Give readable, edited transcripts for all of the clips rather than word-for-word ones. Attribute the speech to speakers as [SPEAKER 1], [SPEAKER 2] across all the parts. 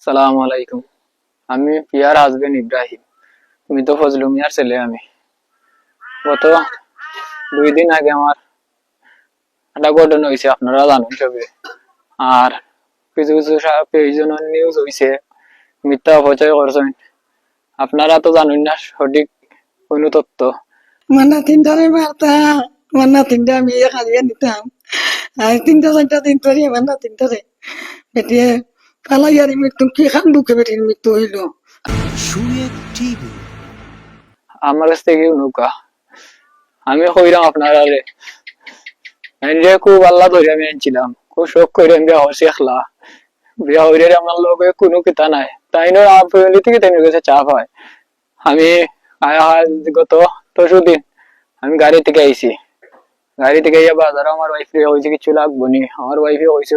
[SPEAKER 1] সালাম আলাইকুম। আমি পিয়ার হাজবেন্ড ইব্রাহিম। তুমি তো ফজলু মিয়ার ছেলে। আমি গত 2 দিন আগে আমার একটা ঘটনা হয়েছে, আপনারা জানেন সবে। আর কিছু কিছু পেজনের নিউজ হয়েছে, মিথ্যা অপচয় করছেন। আপনারা তো জানেন না সঠিক কোন তথ্য।
[SPEAKER 2] মান্না তিনটারে মারতা, মান্না তিনটা আমি খালিয়ে নিতাম। আর 3-4 দিন ধরে মান্না তিনটারে বেটিয়ে ফালাইয়ারি মৃত্যু কি খান বুকে বেটির মৃত্যু হইল।
[SPEAKER 1] আমার কাছ থেকে নৌকা আমি কইরাম আপনারা যে খুব আল্লাহ ধরে আমি আনছিলাম, খুব শখ করে বিয়া হচ্ছে একলা। বিয়া হইলে আমার লগে কোনো কিতা নাই, তাই নয় ফ্যামিলি থেকে তাই গেছে চাপ হয়। আমি গত 10 দিন আমি গাড়ি থেকে আইছি। গাড়ি থেকে ইয়া বাজার আমার ওয়াইফ হয়েছে কিছু লাগবো নি। আমার ওয়াইফে হয়েছে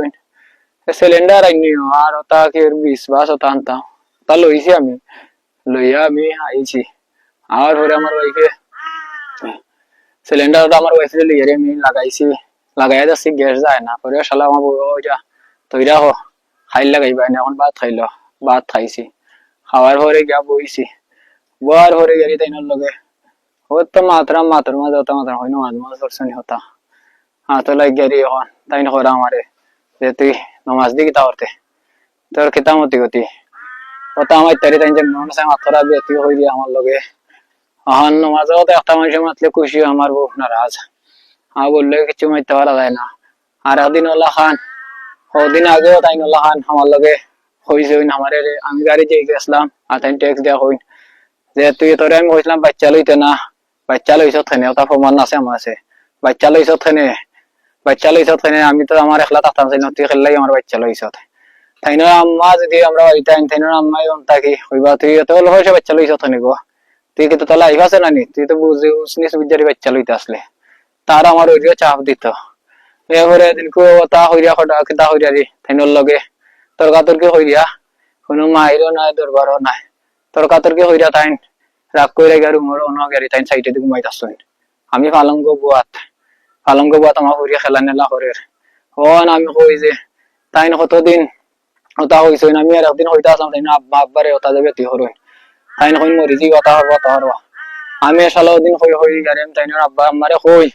[SPEAKER 1] সিলিন্ডার আইনি আর ওটা কি 20-22 ওটা আনতাম। তা লইছি আমি, লইয়া আমি আইছি। আর পরে আমার ওয়াইফে সিলিন্ডারটা আমার ওয়াইফে লিয়ে আমি লাগাইছি। লাগাইয়া যাচ্ছি, গ্যাস যায় না। পরে শালা আমার বউ যা তৈরা হো, খাইল লাগাইবা না। এখন ভাত খাইল, ভাত খাইছি। খাওয়ার পরে গিয়া বইছি। বয়ার পরে গেলি তাইনার লগে হতো মাতরাম মাতর মাঝে হতা মাতরাম হয় না, মাঝ মাঝ ধরছনি হতা হাত লাই গেরি। এখন তাই না করা আমারে যে তুই নমাজ দি কিতা করতে তোর কিতামতি গতি ওটা আমার তারি তাই যে মনে হয় মাতরা দিয়ে তুই হই দিয়ে আমার লগে। এখন নমাজে হতে একটা মানুষের মাতলে খুশি, আমার বউ নারাজ। বললে কিছু মাইতে পারা যায় না। আর একদিন ওলা খান, ওদিন আগেও তাই নলা খান আমার লগে হয়েছে আমার। আমি গাড়ি দিয়ে গেছিলাম আর তাই ট্যাক্স দেওয়া হইন যে তুই তোরে আমি কইছিলাম বাচ্চা লইতে না, বাচ্চা লইছ থেনে ওটা প্রমাণ আছে আমার আছে। বাচ্চা লইছ থেনে, বাচ্চা লইছ থেনে আমি তো আমার একলা থাকতাম চাই না, তুই খেললাই আমার বাচ্চা লইছ। তাই না আম্মা যদি আমরা বাড়িতে আইন তাই না আম্মাই থাকি হইবা তুই এত হয়েছে বাচ্চা লইছ থেনে গো, তুই কিন্তু তাহলে আইব আছে না নি, তুই তো বুঝি উসনিস বিদ্যারি বাচ্চা লইতে আসলে। তার আমার ওইদিকে চাপ দিত। এরপরে দিনকু তা হইয়া খটা কিতা হইয়া দি তাইনোর লগে তর্কাতর্কি হইয়া, কোনো মাহিরও নাই দরবারও নাই। তর্কাতর্কি হইয়া তাইন রাগ করে গেল মোর অন্য গাড়ি তাই সাইডে দিয়ে ঘুমাই আসছেন। আমি পালঙ্গ বুয়াত আমার হইয়া খেলা নেলা করে। আমি কই যে তাই কতদিন ওটা হয়েছে। আমি আর একদিন হইতে আসলাম তাই না আব্বা আব্বারে ওটা যাবে তুই হরইন তাই না কই মরি জি ওটা হরবা তা হরবা। আমি সালা দিন হই হই গাড়ি তাই না আব্বা আম্মারে কই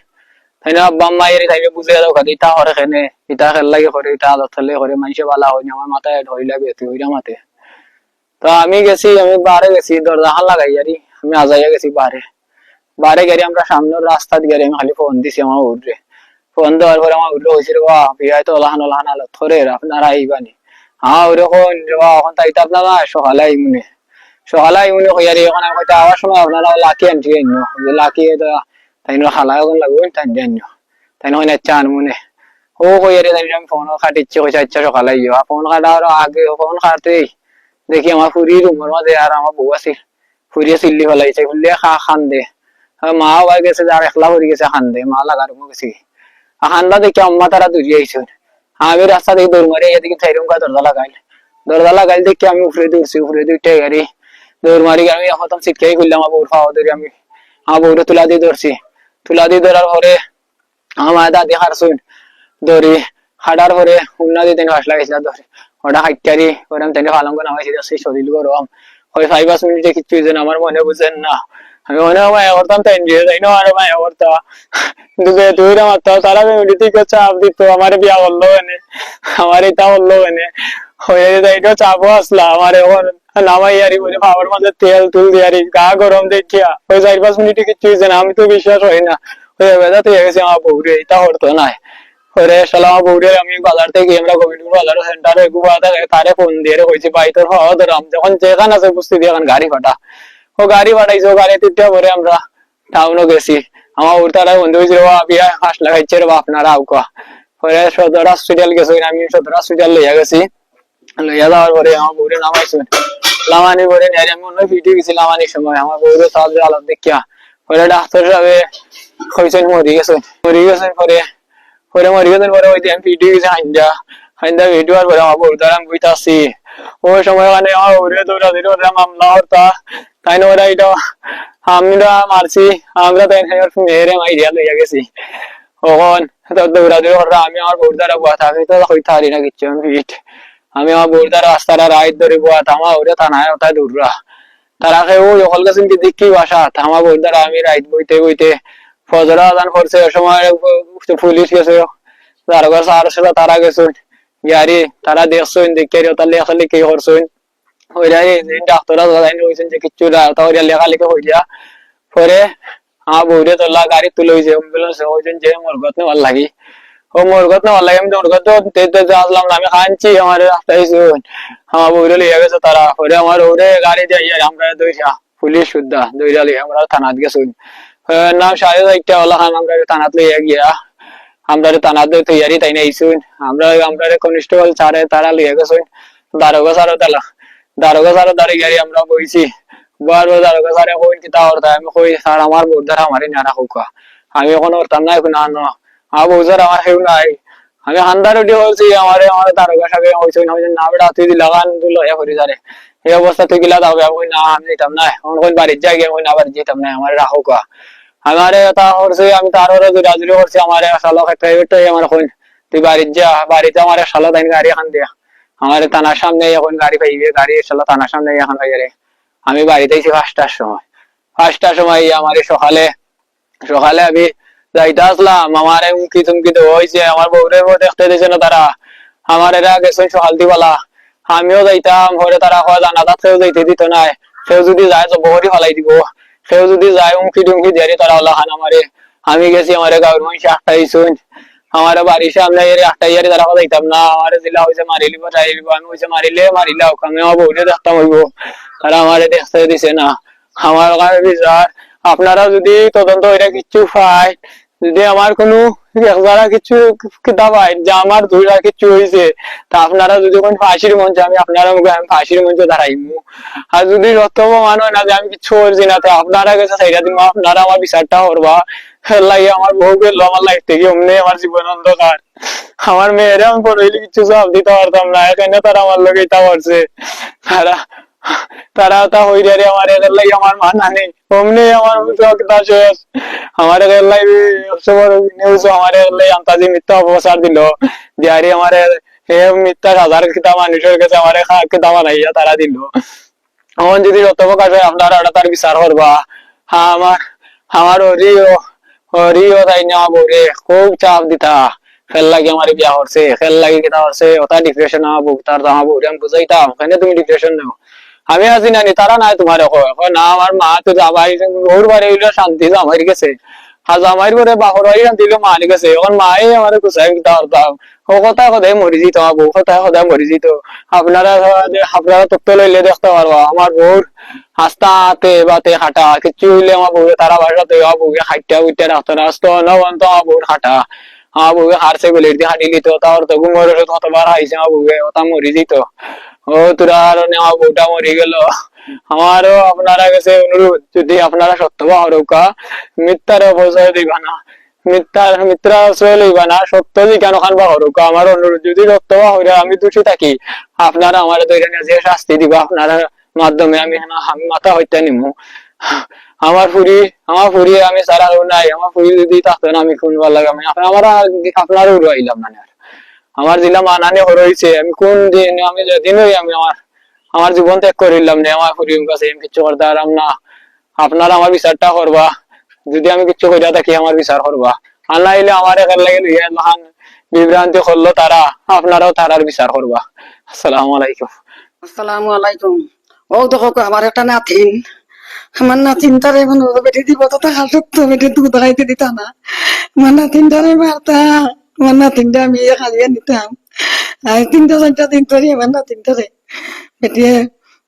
[SPEAKER 1] তাই না আব্বা আম্মা এর তাইলে বুঝে যাও খালি ইটা হরে খেনে ইটা খেল লাগে করে ইটা আদত খেলে করে মানুষে বালা হয়নি। আমার মাথায় ধরি লাগে তুই হইরা মাতে। তো আমি গেছি, আমি বারে গেছি দরজা হাল লাগাই আরি আমি আজাইয়া গেছি বারে। বারে গাড়ি আমরা সামনের রাস্তা দিয়ে আমি খালি ফোন দিছি আমার উঠরে। ফোন দেওয়ার পরে আমার উঠলে হয়েছিল বিয়ায় তো ওলাহান ওলাহান আলো থরে আপনারা আইবানি। ওরকম এখন তাইতে আপনারা সকালে আইমুনে, সকালে আইমুনে হইয়ারি। এখন আমি হয়তো আওয়ার সময় আপনারা লাকি আনছি আইন লাকি তাই খালা এখন লাগবে তাই আইন তাই হয় না চান মনে ও হইয়ারি। তাই আমি ফোন কাটিচ্ছি কইসা ইচ্ছা সকালে আইয়া ফোন কাটার আগে ফোন কাটতেই দেখি আমার ফুরি রুমের মাঝে আর আমার বউ আছে ফুরিয়ে চিল্লি ফেলাইছে, ফুলিয়ে খান দে। মা বাই গেছে আর একলা হয়ে গেছে খান দে। মা লাগার গেছি খান্দা দেখি আম্মা তারা দূরে আইসে। আমি রাস্তা থেকে দৌড় মারি এদিকে চাইরুম দরজা লাগাইল দেখি আমি উপরে দৌড়ছি। উপরে দুইটা গাড়ি দৌড় মারি আমি এখন চিটকাই করলাম আমার বউর খাওয়া ধরে। আমি আমার বউরে তুলা দিয়ে ধরছি। তুলা দিয়ে ধরার পরে আমার দাদি হারছুন দৌড়ি হাঁটার পরে উন্না দিয়ে তিনি হাস লাগাইছিল ধরে ওটা হাইটারি ওরম তিনি পালঙ্গ নামাইছি যাচ্ছি শরীর গরম ওই 5 মিনিটে কিছু আমার মনে বুঝেন না। আমি মনে হয় মায়া করতাম তাই দিয়ে যাই না আর মায়া করতাম। কিন্তু তুই মারতো তারা ফ্যামিলিতে চাপ দিত আমার বিয়া করলো এনে আমার এটা করলো এনে হয়ে যাইতো চাপও আসলা আমার এখন নামাই আরি বলে খাবার মাঝে তেল তুল দিয়ারি গা গরম দেখিয়া ওই 4-5 মিনিটে কিছু হয়েছে না। আমি তো বিশ্বাস হয় না হয়ে বেদা তো গেছে আমার বউরে এটা হরতো নাই। ওরে শালা আমার বউরে আমি বাজার থেকে আমরা গোবিন্দপুর বাজার সেন্টারে তারে ফোন দিয়ে কইছি ভাই তোর হওয়া ধরাম যখন যেখানে আছে উপস্থিত এখন গাড়ি ফাটা। ও গাড়ি ফাটাইছে, ও গাড়ি তিনটা পরে আমরা টাউনও গেছি। আমার ওর তারা বন্ধু হয়েছিল বিয়া হাস লাগাইছে রে আপনারা আউকা। পরে সদর হসপিটাল গেছি, আমি সদর হসপিটাল লইয়া গেছি। লইয়া যাওয়ার পরে আমার বউরে নামাইছে, লামানি পরে আমি অন্য ফিটে গেছি। লামানির সময় আমার বউরে সব আলাপ দেখিয়া পরে ডাক্তার সাহেব কইছেন মরি গেছেন পরে পরে মরি গেছেন। পরে ওই আমি ফিটে গেছি হাইন্দা ভিডিওর পরে আমার বউ দ্বারা আমি বইতাছি। ওই সময় মানে আমার বউরে দৌড়াদৌড়ি ওরা মামলা হতা তাই না ওরা এটা আমরা মারছি। আমরা তাই মেয়েরে মাইরিয়া লইয়া গেছি। তখন দৌড়াদৌড়ি ওরা আমি আমার বউর দ্বারা বুয়া থাকি তো হইতে পারি না কিচ্ছু। আমি ফিট আমি আমার বউদার রাস্তাটা রাইট ধরে বুয়া থামা ওরে থানায় ওটা দূররা তারা খেয়ে ওই অকল গেছেন কি দেখি বাসা থামা বউদার আমি রাইট বইতে বইতে ফজর আজান করছে ওই সময় পুলিশ গেছে দারোগা স্যার ছিল তারা গেছেন ইয়ারি তারা দেখছেন দেখে তার লেখালেখি করছেন ওইরা ডাক্তাররা জানাই হয়েছেন যে কিচ্ছু না তা ওইরা লেখালেখি হইয়া পরে আমার বউরে তোলা গাড়ি তুলে হয়েছে অ্যাম্বুলেন্স হয়েছেন যে মরগত নেওয়ার লাগি ও মরগত নেওয়ার লাগে আমি মরগত আসলাম না আমি খানছি আমার রাস্তায় আমার বউরে লিয়ে গেছে তারা পরে আমার ওরে গাড়ি দিয়ে আমরা দইরা পুলিশ সুদ্ধা দইরা লিয়ে আমরা থানাত গেছি নাম সাড়ে 4টা হলো আমরা থানাত লিয়ে গিয়া আমরা থানাত তৈয়ারি তাই নাইছুন আমরা কনস্টেবল স্যারে তারা লিয়ে গেছেন দারোগা স্যারও তালা দারোগা স্যারও দাঁড়ি গাড়ি আমরা বইছি বারবার দারোগা স্যারে কইন কি তা অর্থ আমি কই স্যার আমার বউদার আমারই না রাখুকা আমি এখন করতাম না এখন আনো আমার বউদার আমার কেউ নাই আমি হান্দার উঠে বলছি আমার দারোগা সাহেব হয়েছে না বেটা তুই লাগান তুই লয়া করি যারে এই অবস্থা তুই গিলা দাও কই না আমি যেতাম না এখন কই বাড়ির যাই গিয়ে কই না বাড়ি যেতাম না আমার রাখুকা আমারে তা করছে আমি তার ওরা জোরাজুরি করছি আমার শালো প্রাইভেট আমার কই তুই বাড়ির যা বাড়িতে আমার শালো তাই গাড়ি এখান দিয়া আমার থানার সামনে এখন গাড়ি পাইবে গাড়ি শালো থানার সামনে এখন পাইবে আমি বাড়িতে এসে 5টার সময় 5টার সময় আমার সকালে সকালে আমি যাইতে আসলাম আমার উমকি তুমকি তো হয়েছে আমার বউরে দেখতে দিয়েছে না তারা আমার এরা গেছে সকাল দিবালা আমিও যাইতাম হরে তারা হয় জানাজা সেও যাইতে দিত নাই সেও যদি যায় তো বহরি ফালাই দিব সেও যদি যায় উমকি টুমকি দিয়ে তারা হলো খান আমারে আমি গেছি আমার গাঁর মহিষে 8টায় শুন আমার বাড়ির সামনে 8টায় তারা যাইতাম না আমার জিলা হয়েছে মারিলিব চাইলিব আমি হয়েছে মারিলে মারিলাও আমি আমার বউরে দেখতাম হইব তারা আমারে দেখতে দিছে না আমার কাছে বিচার আপনারা যদি তদন্ত এটা কিছু পায় যদি আমার কোনো যারা কিছু কিতাব হয় যে আমার দুইটা কিছু হয়েছে তা আপনারা যদি কোন ফাঁসির মঞ্চে আমি আপনারা আমি ফাঁসির মঞ্চে দাঁড়াইবো আর যদি সত্য প্রমাণ হয় না যে আমি কিছু করছি না তো আপনারা কাছে সেইটা দিব আপনারা আমার বিচারটা করবা লাগে আমার বউ গেল আমার লাইফ থেকে অমনি আমার জীবন অন্ধকার আমার মেয়েরা আমি পড়াইলে কিছু জবাব দিতে পারতাম না এখানে তারা আমার লোক এটা করছে তারা তারা তা হইরে আমার এর লাগি আমার মা নানি অমনি আমার মুখটা শেষ আমার এর লাগি সবার নিউজ আমার এর লাগি আন্তাজি মিথ্যা অপপ্রচার দিল দিয়ারি আমার হে মিথ্যা হাজার কিতা মানুষের কাছে আমার কিতা বানাইয়া তারা দিল এখন যদি যত প্রকাশ হয় আপনারা ওটা তার বিচার করবা হ্যাঁ আমার হরিও তাই না বলে খুব চাপ দিতা খেল লাগি আমার বিয়া করছে খেল লাগি কিতা করছে ওটা ডিপ্রেশন আমার তার আমার বউরে আমি বুঝাইতাম কেন তুমি ডিপ্রেশন নাও আমি আছি নানি তারা নাই তোমার না আমার মা তো জামাই ওর বাড়ি হইলো শান্তি জামাই গেছে আর জামাইর পরে বাহর বাড়ি শান্তি হইলো মা গেছে এখন মাই আমার গুছাই দিতাম ও কথা সদায় মরি যেত আমার বউ কথা সদায় মরি যেত আপনারা আপনারা তথ্য লইলে দেখতে পারবা আমার বউর হাসতা হাতে বাতে হাঁটা কিছু হইলে আমার বউরে তারা বাসাতে আমার বউকে হাইটা উইটা রাখতো না আসতো নবন্ত আমার বউর হাঁটা আমার বউকে হারছে বলে হাঁটি নিত তার তো ঘুমোর কতবার হাইছে আমার বউকে ওটা মরি যেত ও তোরা আর আমার বউটা মরি গেল আমারও আপনারা কাছে অনুরোধ যদি আপনারা সত্য বা হরকা মিথ্যার অপচয় দিবা না মিথ্যা আশ্রয় লইবা না সত্য যে কেন খান বা হরকা আমার অনুরোধ যদি সত্য বা হইরা আমি দোষী থাকি আপনারা আমার ধরে যে শাস্তি দিবা আপনারা মাধ্যমে আমি মাথা হইতে নিমু আমার ফুরি আমি সারা নাই আমার ফুরি যদি থাকতো না আমি শুনবার লাগে আমি আপনারও উড়াইলাম না আমার জিলা মানানি হরইছে আমি কোন দিন আমি যেদিনই আমি আমার জীবন ত্যাগ করিলাম না আমার ফুরির কাছে আমি কিছু করতে পারলাম না আপনারা আমার বিচারটা করবা যদি আমি কিছু করিয়া থাকি আমার বিচার করবা আর নাইলে আমার এখান লাগে মহান বিভ্রান্তি করলো তারা আপনারাও তারার বিচার করবা আসসালামু আলাইকুম
[SPEAKER 2] আসসালামু আলাইকুম ও দেখো আমার একটা নাতিন আমার নাতিন তারে বেটি দিব তো টাকা সত্য বেটি দুধ খাইতে দিতা না আমার নাতিন তারে মারতা আমার নাতিনটা আমি খালিয়ে নিতাম আর 3-4টা দিন ধরে আমার নাতিনটারে বেটিয়ে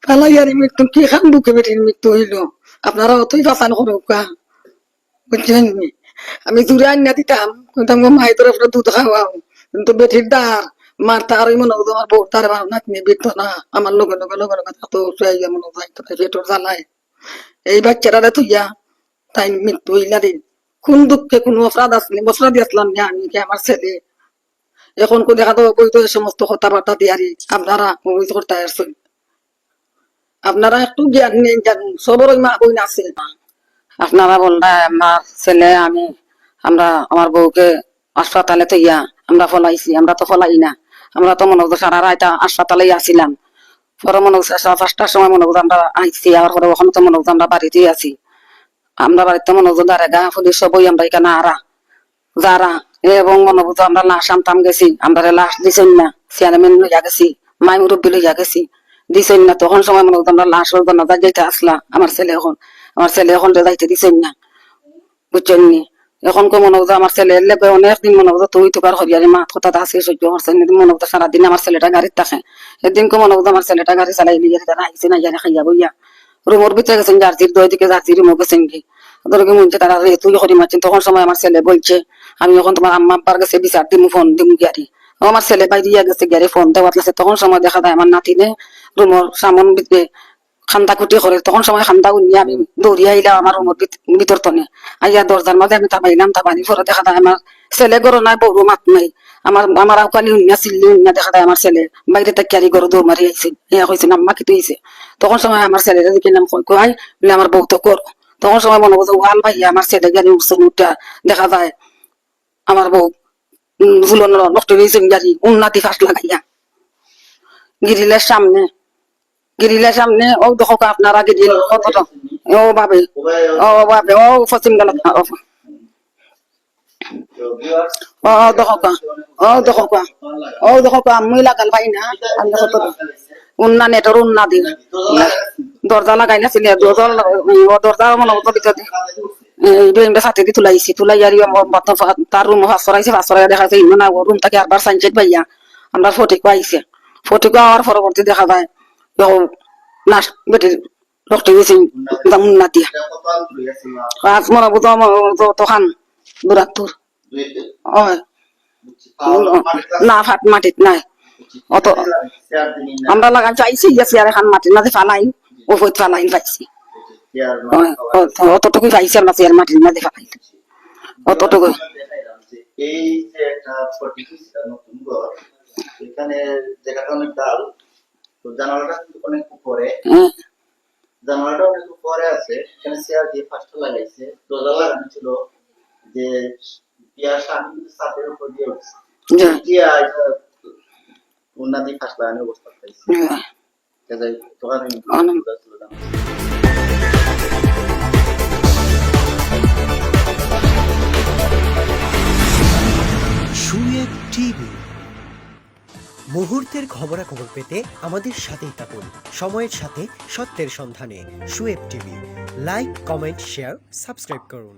[SPEAKER 2] ফালাইয়ারি মৃত্যু কি খান বুকে বেটির মৃত্যু হইল আপনারা অতই বাঁচান করুকা বুঝছেন আমি দূরে আনিয়া দিতাম কিন্তু মায়ের তরফটা দুধ খাওয়াও কিন্তু বেটির দার মার তার মনে হতো আমার বউ তার নাতনি বিত না আমার লগে লগে লগে লগে তো মনে যাইতো পেটর জ্বালায় এই বাচ্চারা তুইয়া তাই মৃত্যু হইলা রে কোন দুঃখে কোন অপরাধ আসলে মশলা দিয়ে আসলাম না আমি আমার ছেলে এখন কোন দেখা তো বই তো সমস্ত কথাবার্তা দিয়ারি আপনারা বই করতে আসছেন আপনারা একটু জ্ঞান নেই জানুন সবর মা বই না আছে আপনারা বললা আমার ছেলে আমরা আমার বউকে হাসপাতালে তৈয়া আমরা ফলাইছি আমরা তো ফলাই না আমরা তো মনে হতো সারা রাত হাসপাতালে আসছিলাম। পরে মনে হচ্ছে 5টার সময় মনে হতো আমরা আইসি, আর পরে ওখানে তো মনে হতো আমরা বাড়িতেই আছি। আমরা বাড়িতে মনে হতো দাঁড়া পুলিশ সবই আমরা এখানে যারা এবং মনে হতো আমরা লাশ আনতাম গেছি, আমরা লাশ দিছেন না, চেয়ারম্যান লইয়া গেছি, মাই মুরব্বী লইয়া গেছি, দিছেন না। তখন সময় মনে হতো আমরা লাশ না যাইতে আসলা আমার ছেলে এখন যাইতে দিছেন না, বুঝছেন নি। এখন কো মনে হতো আমার ছেলের লেগে অনেকদিন মনে হতো তুই তোকার হরিয়ারি মাত কথা আছে সহ্য করছেন, মনে হতো সারাদিন আমার ছেলেটা গাড়ির থাকে। একদিন কো মনে হতো আমার ছেলেটা গাড়ি চালাই নিয়ে তারা আইসে না জানে খাইয়া বইয়া রুমোর ভিতরে গেছেন, জার্জির দুই দিকে জার্জি রুমো গেছেন কি ওদেরকে মনছে তারা তুই হরি মারছেন। তখন সময় আমার ছেলে বলছে আমি যখন তোমার আম্মা আব্বার কাছে বিচার দিমু ফোন দিমু গিয়ারি, আমার ছেলে বাইরে গেছে গিয়ারি ফোন দেওয়াত লাগছে। তখন সময় দেখা যায় আমার নাতিনে রুমোর সামন ভিতরে খান্দা খুঁটি করে, তখন সময় খান্দা উনিয়ে আমি দৌড়িয়ে আইলাম আমার রুমের ভিতর তনে আইয়া দরজার মাঝে আমি তাবাইলাম, তাবানি পরে দেখা যায় আমার ছেলে গরো নাই, বড় মাত নাই, আমার আউকালি উন্না চিল্লি উন্না দেখা যায় আমার ছেলে বাইরে তাকিয়ারি গরো দৌড় মারি আইছে, ইয়া কইছে আম্মা কি হইছে। তখন সময় আমার ছেলেরা দেখে নাম কয় বলে আমার বউ তো কর। তখন সময় মনে করছে ওয়াল ভাইয়া আমার ছেলে গাড়ি উঠছে, উঠা দেখা যায় আমার বউ ঝুলন নষ্ট হয়েছে গাড়ি উন্নাতি ফাঁস লাগাইয়া গিরিলের সামনে ও দেখো আপনারা গিরিল কতটা ও ভাবে ও পশ্চিম গেল আমি লাগাল ভাই না উন্না নেটর উন্না দি দরজা লাগাই না ছিল দরজা মনে হতো ভিতরে সাথে দিয়ে তুলাই আর তার রুম ফাঁসরাইছে দেখাচ্ছে না রুম থেকে আরবার সাইনচেট পাইয়া আমরা ফটিক পাইছে। ফটিক হওয়ার পরবর্তী দেখা যায় লাশ বেটির রক্ত গেছে উন্না দিয়া আজ মনে হতো তখন দূরাত্তর না ফাট মাটিত নাই অত আমরা লাগাই চাইছি গেছি আর এখন মাটির মাঝে ফালাই ও ফালাই পাইছি অতটুকু পাইছি আমরা চেয়ার মাটির মাঝে ফালাই অতটুকু।
[SPEAKER 3] এই যে একটা নতুন ঘর এখানে জায়গাটা অনেক ডাল, তো জানালাটা কিন্তু অনেক উপরে, জানালাটা অনেক উপরে আছে, এখানে চেয়ার দিয়ে ফার্স্ট লাগাইছে, দরজা লাগানো ছিল যে বিয়ার স্বামী কিন্তু ছাদের উপর দিয়ে উঠছে উন্নতি ফার্স্ট লাগানোর অবস্থা পাইছে।
[SPEAKER 4] সুয়েব টিভি, মুহূর্তের খবরাখবর পেতে আমাদের সাথেই থাকুন, সময়ের সাথে সত্যের সন্ধানে। Suyeb TV, like, comment, share, subscribe করুন।